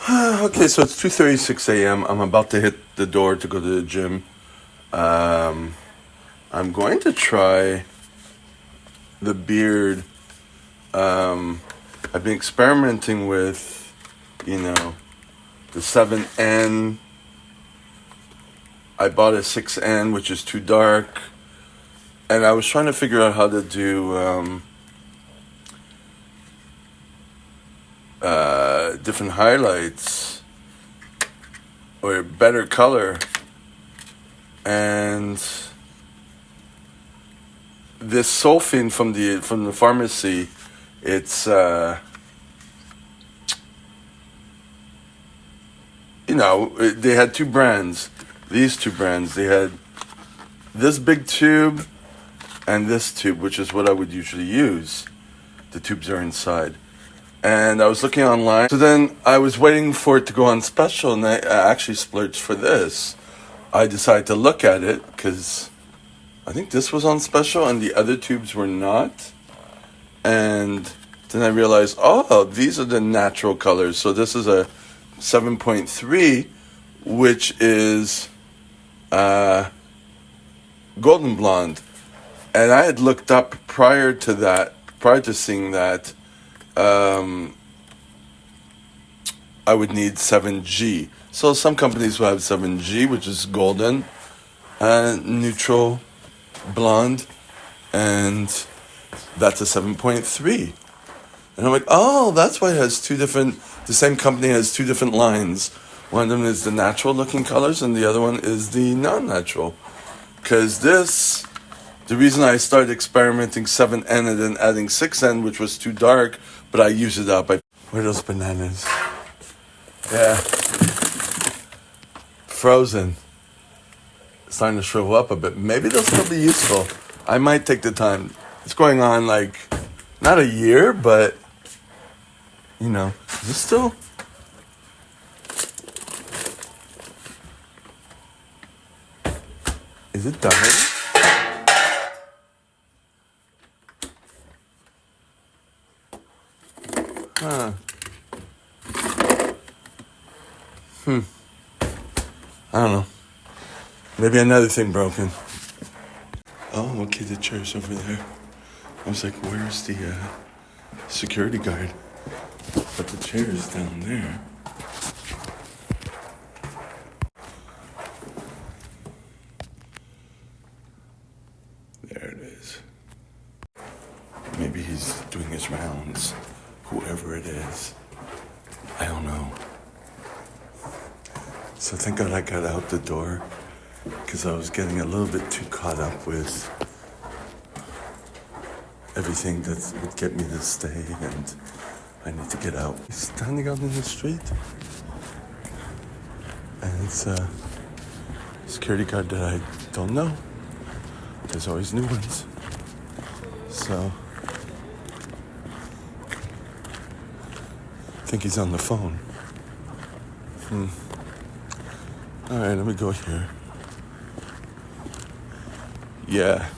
Okay, so it's 2:36 a.m. I'm about to hit the door to go to the gym. Um, I'm going to try the beard. I've been experimenting with, you know, the 7N. I bought a 6N, which is too dark. And I was trying to figure out how to do different highlights or better color. And this Solfine from the pharmacy, it's they had two brands. These two brands, they had this big tube and this tube, which is what I would usually use. The tubes are inside. And I was looking online. So then I was waiting for it to go on special, and I actually splurged for this. I decided to look at it because I think this was on special and the other tubes were not. And then I realized, oh, these are the natural colors. So this is a 7.3, which is golden blonde. And I had looked up prior to seeing that, I would need 7G. So some companies will have 7G, which is golden, neutral, blonde, and that's a 7.3. And I'm like, oh, that's why it has the same company has two different lines. One of them is the natural looking colors and the other one is the non-natural. Because the reason I started experimenting 7N and then adding 6N, which was too dark, but I used it up. Where are those bananas? Yeah. Frozen. Starting to shrivel up a bit. Maybe they'll still be useful. I might take the time. It's going on not a year, but, is this still? Is it done? Huh. I don't know. Maybe another thing broken. Oh, okay, the chair's over there. I was like, where's the security guard? But the chair is down there. There it is. Maybe he's doing his rounds. Whoever it is. I don't know. So thank God I got out the door because I was getting a little bit too caught up with everything that would get me to stay, and I need to get out. He's standing out in the street, and it's a security guard that I don't know. There's always new ones. So I think he's on the phone. All right, let me go here. Yeah,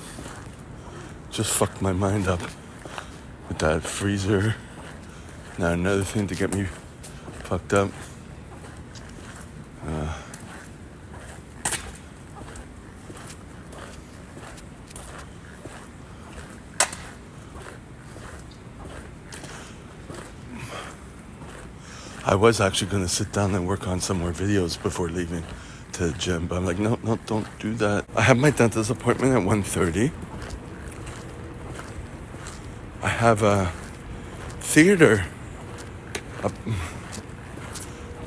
just fucked my mind up with that freezer. Now another thing to get me fucked up. I was actually going to sit down and work on some more videos before leaving to the gym, but I'm like, no, don't do that. I have my dentist appointment at 1:30. I have a theater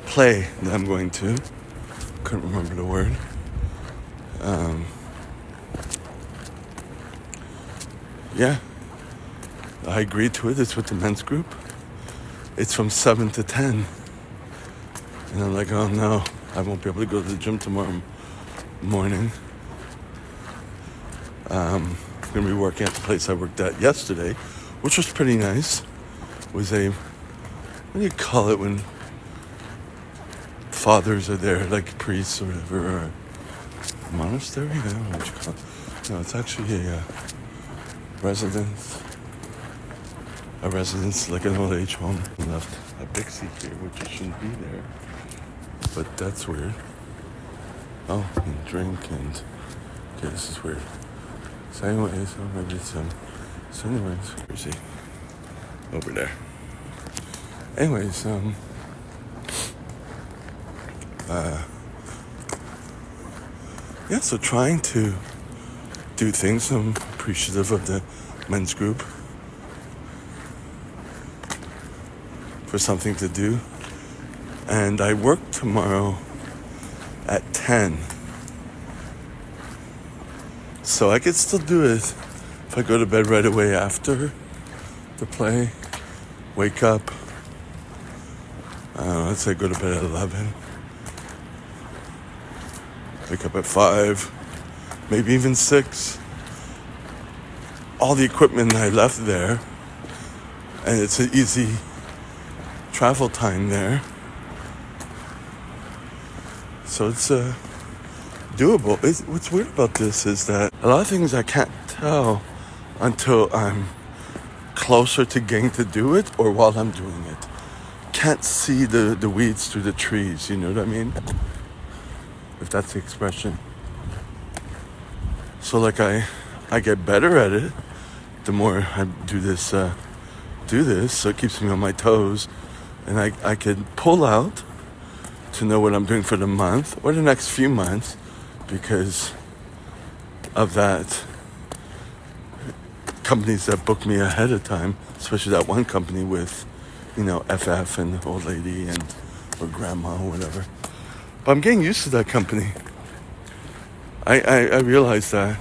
play that I'm going to. Couldn't remember the word. Yeah, I agreed to it. It's with the men's group. It's from 7 to 10. And I'm like, oh no, I won't be able to go to the gym tomorrow morning. I'm going to be working at the place I worked at yesterday, which was pretty nice. It was what do you call it when fathers are there, like priests or whatever, or a monastery? I don't know what you call it. No, it's actually a residence. a residence, like an old age home. Left a Bixie here, which it shouldn't be there, but that's weird. Oh, and drink and okay, this is weird. So anyways, oh, maybe it's so anyways, where's he? Over there. Anyways, yeah, so trying to do things. I'm appreciative of the men's group for something to do. And I work tomorrow at 10. So I could still do it if I go to bed right away after the play. Wake up. Let's say go to bed at 11. Wake up at 5. Maybe even 6. All the equipment I left there. And it's an easy travel time there. So it's doable. What's weird about this is that a lot of things I can't tell until I'm closer to getting to do it or while I'm doing it. Can't see the weeds through the trees, you know what I mean? If that's the expression. So like I get better at it the more I do this, so it keeps me on my toes, and I could pull out to know what I'm doing for the month or the next few months because of that. Companies that book me ahead of time, especially that one company with, FF and the old lady or grandma or whatever. But I'm getting used to that company. I realize that,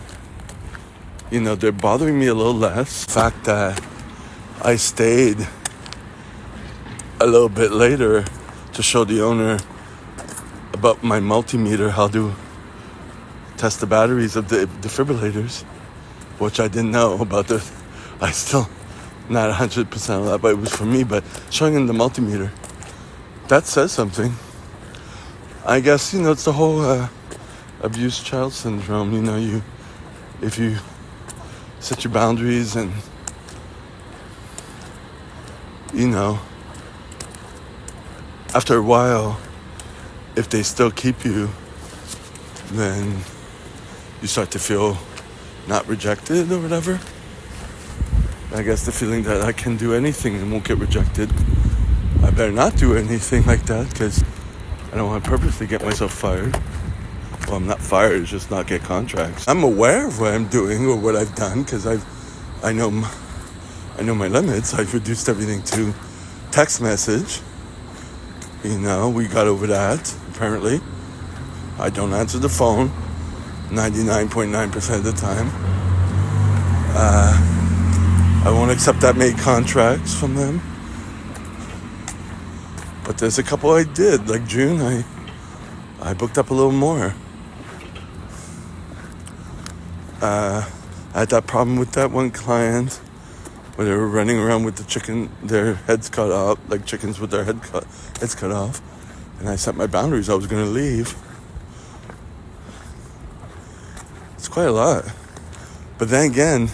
they're bothering me a little less. The fact that I stayed a little bit later to show the owner about my multimeter, how to test the batteries of the defibrillators, which I didn't know about. I still not 100% of that, but it was for me. But showing him the multimeter, that says something. I guess, it's the whole abused child syndrome. If you set your boundaries and, after a while, if they still keep you, then you start to feel not rejected or whatever. I guess the feeling that I can do anything and won't get rejected. I better not do anything like that because I don't want to purposely get myself fired. Well, I'm not fired, it's just not get contracts. I'm aware of what I'm doing or what I've done because I know my limits. I've reduced everything to text message. We got over that, apparently. I don't answer the phone 99.9% of the time. I won't accept that made contracts from them. But there's a couple I did. Like June, I booked up a little more. I had that problem with that one client where they were running around with their heads cut off, like chickens with their heads cut off. And I set my boundaries. I was going to leave. It's quite a lot. But then again,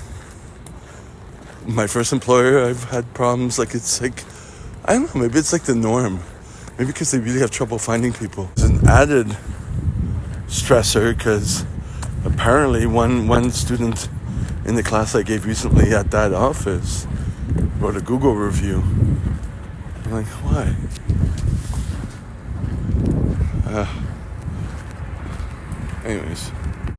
my first employer, I've had problems. It's like, I don't know, maybe it's like the norm. Maybe because they really have trouble finding people. It's an added stressor because apparently one student in the class I gave recently at that office wrote a Google review. I'm like, why? Anyways.